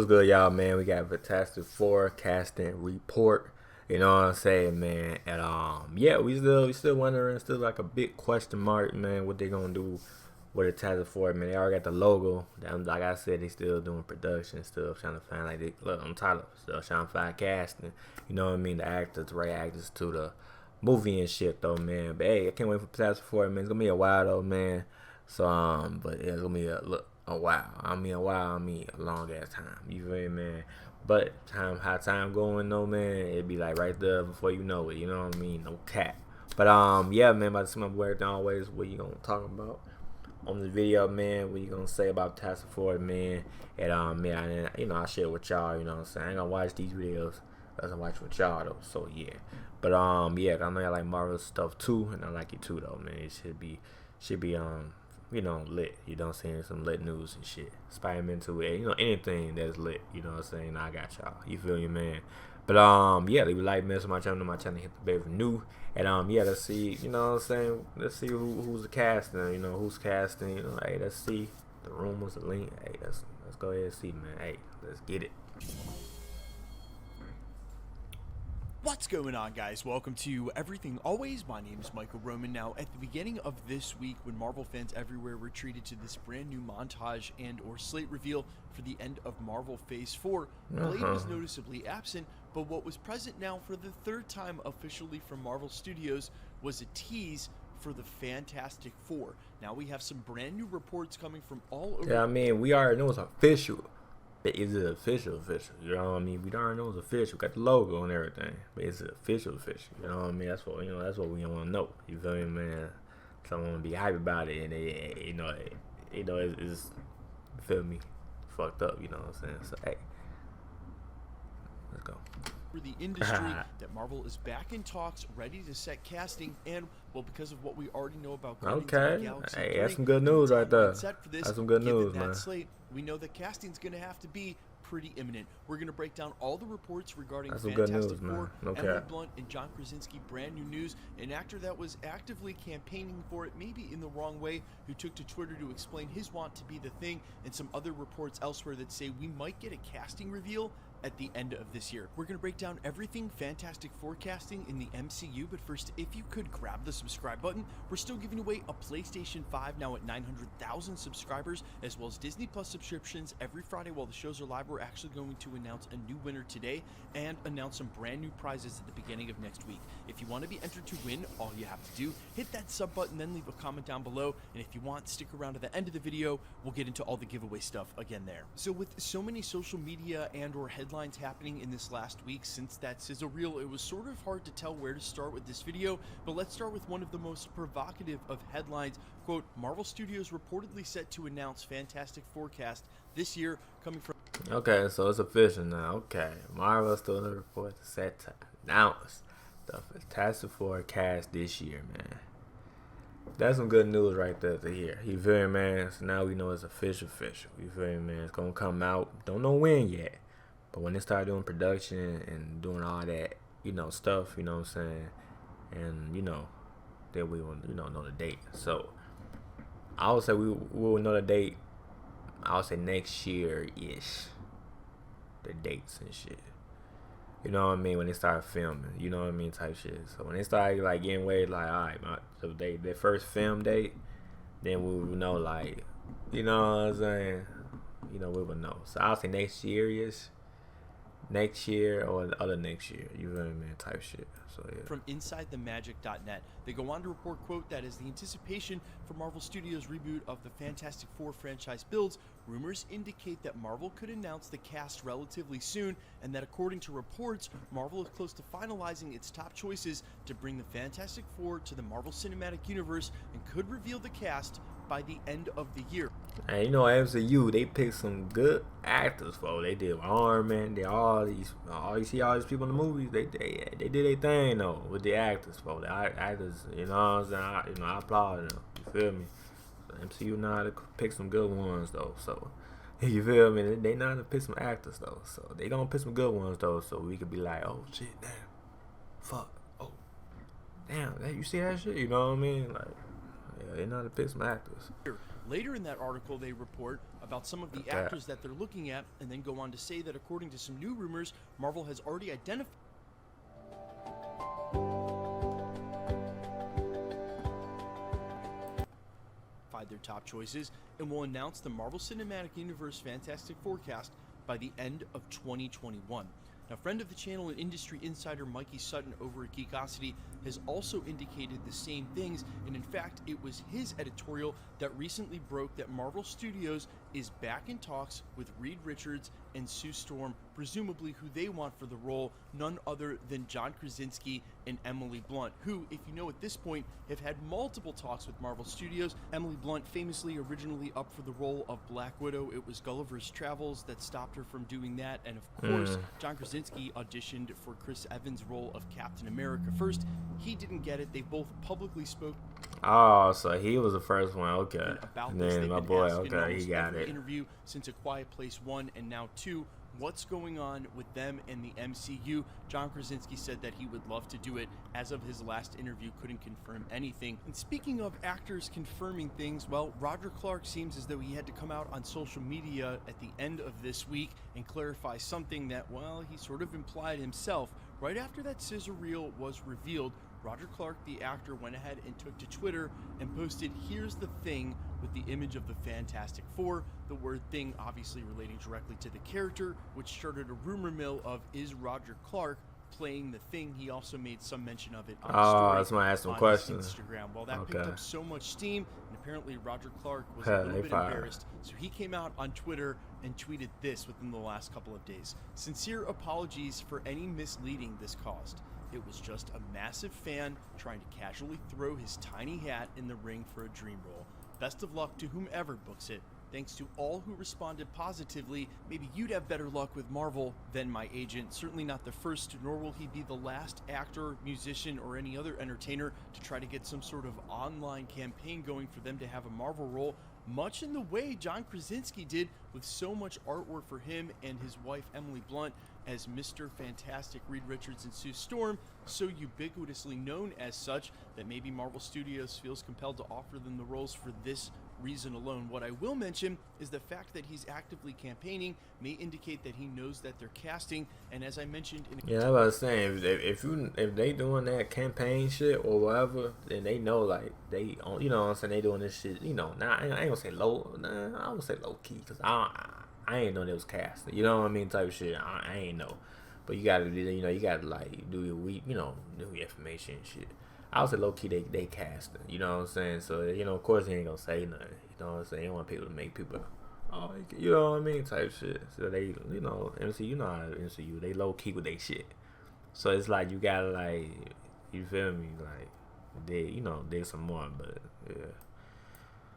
good, y'all, man? We got Fantastic Four casting report. You know what I'm saying, man? And yeah, we still wondering, still like a big question mark, man. What they gonna do with the Fantastic Four, man? They already got the logo. Like I said, they still doing production, still trying to find look on title, still trying to find casting. You know what I mean? The actors, the right actors to the movie and shit, though, man. But hey, I can't wait for Fantastic Four, man. It's gonna be a while, though, man. So but yeah, it's gonna be a while. I mean a long ass time. You feel me, man? But how time going though, man, it'd be like right there before you know it. You know what I mean? No cap. But yeah, man, about to see my boy always. What you gonna talk about on the video, man? What you gonna say about Task Force, man? And man, you know, I share with y'all. You know what I'm saying? I ain't gonna watch these videos. I watch with y'all though. So yeah. But yeah, I know y'all like Marvel stuff too, and I like it too though, man. It should be you know, lit. You know what I'm saying? Some lit news and shit. Spider-Man 2, you know, anything that's lit. You know what I'm saying? I got y'all. You feel me, man? But yeah, leave a like, man, to my channel. Hit the bell for new. And yeah, let's see. You know what I'm saying? Let's see who's the casting. You know who's casting. You know, hey, let's see the rumors, the link. Hey, let's go ahead and see, man. Hey, let's get it. What's going on, guys? Welcome to Everything Always. My name is Michael Roman. Now, at the beginning of this week, when Marvel fans everywhere were treated to this brand new montage and or slate reveal for the end of Marvel Phase 4, Blade was noticeably absent, but what was present now for the third time officially from Marvel Studios was a tease for the Fantastic Four. Now we have some brand new reports coming from all over. Yeah, I mean, we already know it's official. But is it official? You know what I mean? We already know it's official. Got the logo and everything. But is it official? You know what I mean? That's what That's what we want to know. You feel me, man? Someone want to be hype about it, and they, you know, it's you feel me, fucked up. You know what I'm saying? So hey, let's go. For the industry, that Marvel is back in talks, ready to set casting, and well, because of what we already know about. Okay, hey, that's some good news right there. That's some good news, man. Slate, we know that casting's going to have to be pretty imminent. We're going to break down all the reports regarding Fantastic Four, Emily Blunt and John Krasinski. Brand new news: an actor that was actively campaigning for it, maybe in the wrong way, who took to Twitter to explain his want to be the Thing, and some other reports elsewhere that say we might get a casting reveal at the end of this year. We're going to break down everything Fantastic Forecasting in the MCU, but first, if you could grab the subscribe button. We're still giving away a PlayStation 5 now at 900,000 subscribers, as well as Disney Plus subscriptions every Friday while the shows are live. We're actually going to announce a new winner today and announce some brand new prizes at the beginning of next week. If you want to be entered to win, all you have to do, hit that sub button, then leave a comment down below, and if you want, stick around to the end of the video. We'll get into all the giveaway stuff again there. So with so many social media and or headlines happening in this last week since that sizzle reel, it was sort of hard to tell where to start with this video, but let's start with one of the most provocative of headlines. Quote, Marvel Studios reportedly set to announce Fantastic Forecast this year, coming from... Okay, so it's official now. Okay, Marvel Studios report set to announce the Fantastic Four cast this year, man. That's some good news right there to hear. You feel me, man? So now we know it's official. You feel me, man? It's gonna come out. Don't know when yet. But when they start doing production and doing all that, you know, stuff, you know what I'm saying? And, you know, then we will, you know the date. So, I would say we will know the date, I would say next year-ish. The dates and shit. You know what I mean? When they start filming, you know what I mean? Type shit. So, when they start, like, getting way, like, all right, so their first film date, then we will know, like, you know what I'm saying? You know, we will know. So, I would say next year-ish. Next year or the other next year, you feel me, man, type shit. So yeah. From InsideTheMagic.net, they go on to report, quote, that as the anticipation for Marvel Studios' reboot of the Fantastic Four franchise builds, rumors indicate that Marvel could announce the cast relatively soon, and that according to reports, Marvel is close to finalizing its top choices to bring the Fantastic Four to the Marvel Cinematic Universe and could reveal the cast by the end of the year. And you know, MCU, they picked some good actors, for they did Iron Man, they all these people in the movies, they did their thing though with the actors, for the actors, you know what I'm saying? I applaud them. You feel me? So MCU know how to pick some good ones though. So you feel me? They know how to pick some actors though. So they gonna pick some good ones though. So we could be like, oh shit, damn, fuck, oh damn, you see that shit? You know what I mean? Like, Yeah, they know how to pick some actors. Later in that article, they report about some of the actors that they're looking at, and then go on to say that according to some new rumors, Marvel has already identified their top choices and will announce the Marvel Cinematic Universe Fantastic Four cast by the end of 2021. Now, friend of the channel and industry insider Mikey Sutton over at Geekosity has also indicated the same things, and in fact, it was his editorial that recently broke that Marvel Studios is back in talks with Reed Richards and Sue Storm, presumably who they want for the role, none other than John Krasinski and Emily Blunt, who, if you know at this point, have had multiple talks with Marvel Studios. Emily Blunt famously originally up for the role of Black Widow. It was Gulliver's Travels that stopped her from doing that, and of course, John Krasinski auditioned for Chris Evans' role of Captain America first. He didn't get it. They both publicly spoke. Oh, so he was the first one. Okay. About and this, then my boy, okay, he got it. Interview since A Quiet Place 1 and now 2. What's going on with them and the MCU? John Krasinski said that he would love to do it. As of his last interview, couldn't confirm anything. And speaking of actors confirming things, well, Roger Clark seems as though he had to come out on social media at the end of this week and clarify something that, well, he sort of implied himself. Right after that scissor reel was revealed, Roger Clark, the actor, went ahead and took to Twitter and posted, "Here's the thing," with the image of the Fantastic Four, the word "thing" obviously relating directly to the character, which started a rumor mill of, is Roger Clark playing the Thing? He also made some mention of it on his story that's why I asked some on questions. his Instagram. Well, that picked up so much steam, and apparently Roger Clark was a little bit embarrassed, so he came out on Twitter and tweeted this within the last couple of days. "Sincere apologies for any misleading this caused. It was just a massive fan trying to casually throw his tiny hat in the ring for a dream role. Best of luck to whomever books it. Thanks to all who responded positively. Maybe you'd have better luck with Marvel than my agent. Certainly not the first, nor will he be the last actor, musician, or any other entertainer to try to get some sort of online campaign going for them to have a Marvel role, much in the way John Krasinski did with so much artwork for him and his wife Emily Blunt as Mr. Fantastic, Reed Richards, and Sue Storm, so ubiquitously known as such that maybe Marvel Studios feels compelled to offer them the roles for this reason alone. What I will mention is the fact that he's actively campaigning may indicate that he knows that they're casting, and as I mentioned in yeah, I was saying, if they doing that campaign shit or whatever, then they know, like, they, you know what I'm saying, they doing this shit, you know, I ain't gonna say low, I would say low key, because I ain't know they was casting, you know what I mean, type of shit. I ain't know, but you gotta, you know, you gotta like do your week, you know, do your information and shit. I would say low key they casting, you know what I'm saying. So, you know, of course he ain't gonna say nothing, you know what I'm saying. He don't want people to make people, oh, you know what I mean, type shit. So they, you know, MCU, you know how MCU, they low key with they shit. So it's like you gotta, like, you feel me, like they, you know, there's some more, but yeah.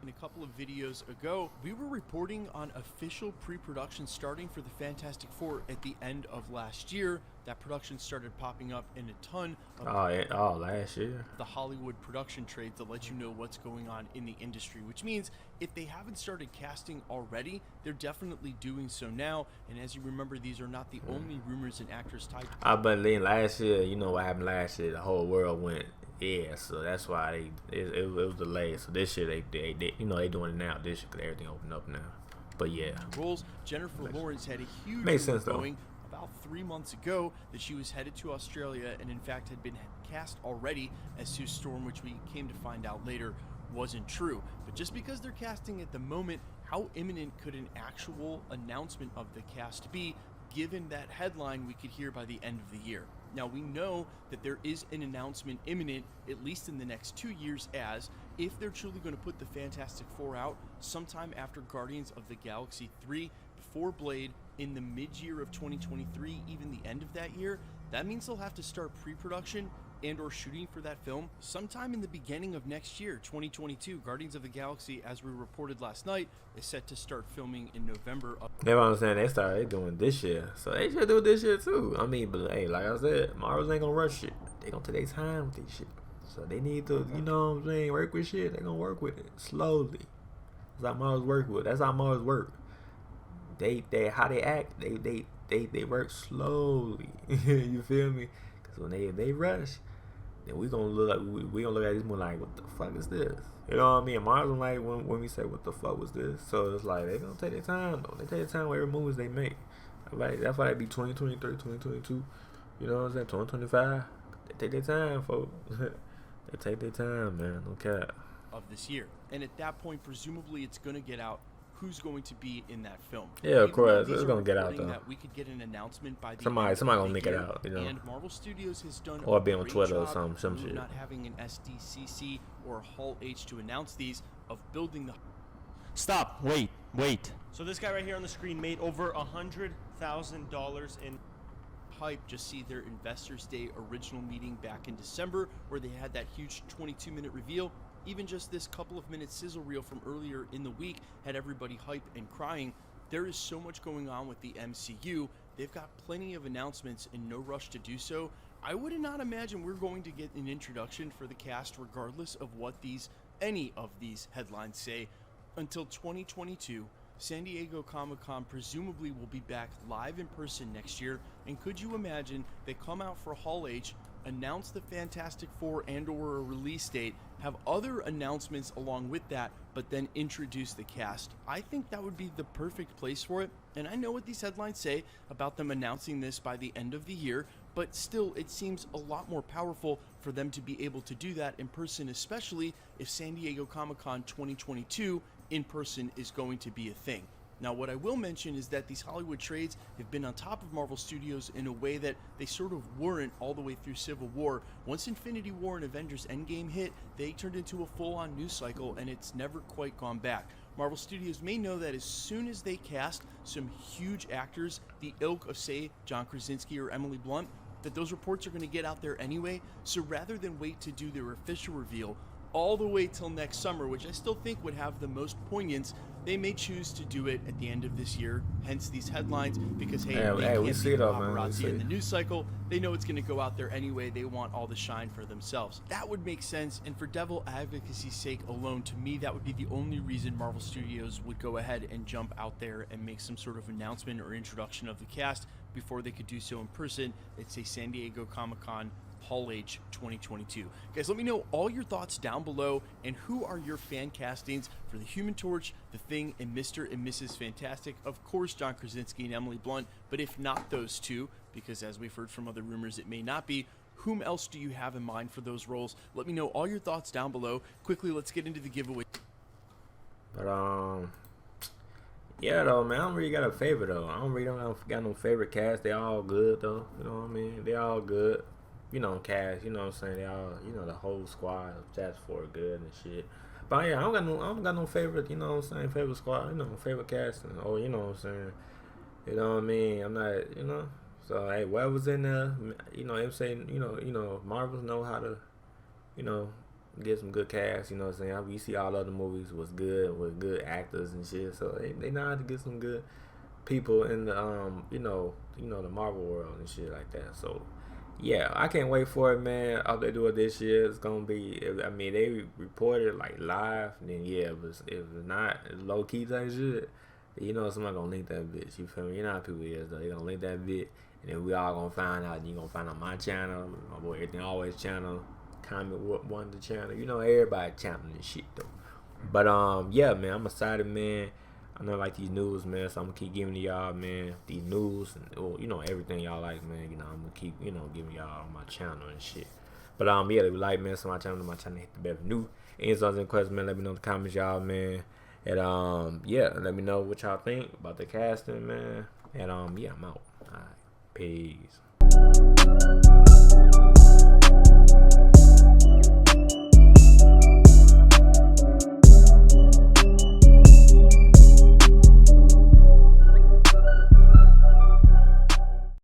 In a couple of videos ago, we were reporting on official pre-production starting for the Fantastic Four at the end of last year. That production started popping up in a ton of last year. The Hollywood production trades that let you know what's going on in the industry, which means if they haven't started casting already, they're definitely doing so now. And as you remember, these are not the only rumors and actors tied. But then last year, you know what happened last year? The whole world went. Yeah, so that's why it was delayed. So this year they you know, they doing it now. This year, cause everything opened up now. But yeah, roles. Jennifer Lawrence had a huge makes sense going about 3 months ago that she was headed to Australia and in fact had been cast already as Sue Storm, which we came to find out later wasn't true. But just because they're casting at the moment, how imminent could an actual announcement of the cast be, given that headline we could hear by the end of the year? Now, we know that there is an announcement imminent, at least in the next 2 years, as if they're truly going to put the Fantastic Four out sometime after Guardians of the Galaxy 3, before Blade, in the mid-year of 2023, even the end of that year, that means they'll have to start pre-production and or shooting for that film sometime in the beginning of next year, 2022. Guardians of the Galaxy, as we reported last night, is set to start filming in November. They what I'm saying, they doing this year, so they should do this year too. I mean, but hey, like I said, Marvel ain't gonna rush shit. They gonna take their time with this shit. So they need to, you know what I'm saying, work with shit. They gonna work with it slowly. That's how Marvel's work with. That's how Marvel's work. They how they act. They work slowly. You feel me? Because when they rush, then we gonna look like we gonna look at this movie like, what the fuck is this? You know what I mean? Marvel's like when we say what the fuck was this? So it's like they gonna take their time though. They take their time with every movies they make. Like that's why they be 2023, 2022. You know what I'm saying? 2025. They take their time, folks. They take their time, man. No cap. Of this year, and at that point, presumably, it's gonna get out who's going to be in that film. Yeah, of course, it's gonna get out though. That we could get an announcement by the somebody gonna make it out, you know. And Marvel Studios has done or be on Twitter or some shit. Not having an SDCC or Hall H to announce these, of building the. Stop! Wait! So this guy right here on the screen made over $100,000 in hype. Just see their Investors Day original meeting back in December, where they had that huge 22-minute reveal. Even just this couple of minute sizzle reel from earlier in the week had everybody hype and crying. There is so much going on with the MCU. They've got plenty of announcements and no rush to do so. I would not imagine we're going to get an introduction for the cast regardless of what any of these headlines say until 2022. San Diego Comic-Con presumably will be back live in person next year. And could you imagine they come out for Hall H, announce the Fantastic Four and/or a release date, have other announcements along with that, but then introduce the cast? I think that would be the perfect place for it. And I know what these headlines say about them announcing this by the end of the year, but still, it seems a lot more powerful for them to be able to do that in person, especially if San Diego Comic-Con 2022 in person is going to be a thing. Now, what I will mention is that these Hollywood trades have been on top of Marvel Studios in a way that they sort of weren't all the way through Civil War. Once Infinity War and Avengers Endgame hit, they turned into a full-on news cycle, and it's never quite gone back. Marvel Studios may know that as soon as they cast some huge actors, the ilk of, say, John Krasinski or Emily Blunt, that those reports are going to get out there anyway. So rather than wait to do their official reveal all the way till next summer, which I still think would have the most poignance, they may choose to do it at the end of this year, hence these headlines, because hey, we see it all, man. We see in the news cycle. They know it's going to go out there anyway. They want all the shine for themselves. That would make sense, and for devil advocacy's sake alone, to me, that would be the only reason Marvel Studios would go ahead and jump out there and make some sort of announcement or introduction of the cast before they could do so in person. It's a San Diego Comic-Con Hall H 2022. Guys, let me know all your thoughts down below, and who are your fan castings for the Human Torch, The Thing, and Mr. and Mrs. Fantastic? Of course, John Krasinski and Emily Blunt, but if not those two, because as we've heard from other rumors, it may not be, whom else do you have in mind for those roles? Let me know all your thoughts down below. Quickly, let's get into the giveaway. But yeah, though, man, I don't really got a favorite though. I don't really got no favorite cast. They all good though. You know what I mean? They all good. You know, cast, you know what I'm saying? They all, you know, the whole squad of Task Force good and shit. But yeah, I don't got no favorite, you know what I'm saying, favorite squad, you know, favorite casting, or you know what I'm saying. You know what I mean? I'm not, you know. So hey, whoever's in there, you know, I'm saying, you know, Marvels know how to, you know, get some good cast, you know what I'm saying? We see all other movies was good with good actors and shit. So they know how to get some good people in the you know, the Marvel world and shit like that. So yeah, I can't wait for it, man. All they do it this year, it's gonna be. I mean, they reported like live. Then yeah, if it's not low key type shit, you know somebody gonna link that bitch. You feel me? You know how people is though. They gonna link that bitch, and then we all gonna find out. You gonna find out my channel, my boy Everything Always channel, comment what one the channel. You know everybody channel and shit though. But yeah, man, I'm excited, man. I know like these news, man, so I'm gonna keep giving y'all, man, these news and you know everything y'all like, man. You know I'm gonna keep, you know, giving y'all on my channel and shit. But yeah, if you like, man, so my channel hit the bell for new. Any thoughts and questions, man, let me know in the comments, y'all, man. And yeah, let me know what y'all think about the casting, man. And yeah, I'm out. All right, peace.